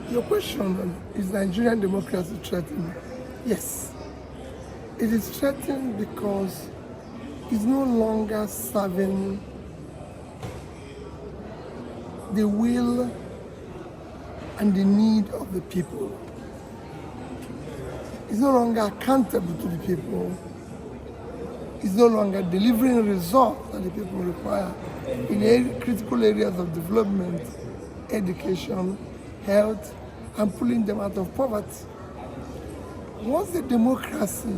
Your question is Nigerian democracy threatened? Yes. It is threatened because it's no longer serving the will and the need of the people. It's no longer accountable to the people. It's no longer delivering results that the people require in critical areas of development, education, health, and pulling them out of poverty. Once the democracy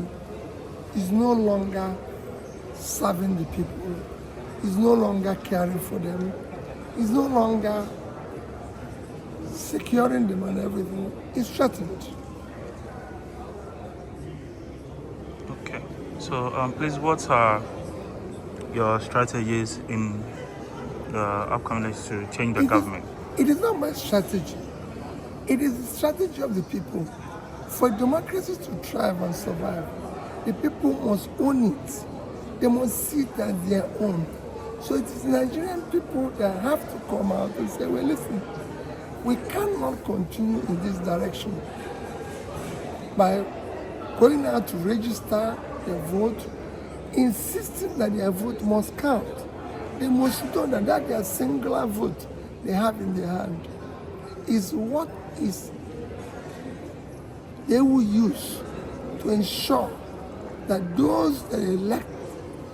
is no longer serving the people, is no longer caring for them, is no longer securing them and everything, it's threatened. Okay. So, please, what are your strategies in the upcoming days to change the government? It is not my strategy. It is the strategy of the people. For democracy to thrive and survive, the people must own it. They must see it as their own. So it is Nigerian people that have to come out and say, well, listen, we cannot continue in this direction by going out to register their vote, insisting that their vote must count. They must know that their singular vote they have in their hand is what is they will use to ensure that those that elect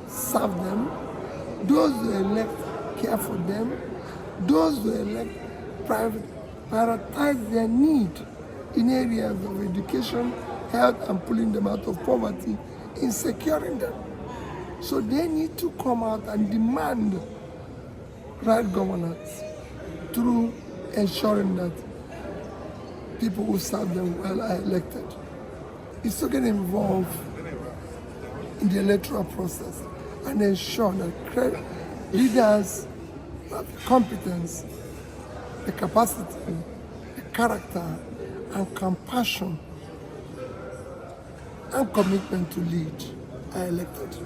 serve them, those who elect care for them, those who elect prioritize their need in areas of education, health, and pulling them out of poverty, in securing them. So they need to come out and demand right governance through ensuring that people who serve them well are elected. It's to get involved in the electoral process and ensure that leaders have the competence, the capacity, the character, and compassion and commitment to lead are elected.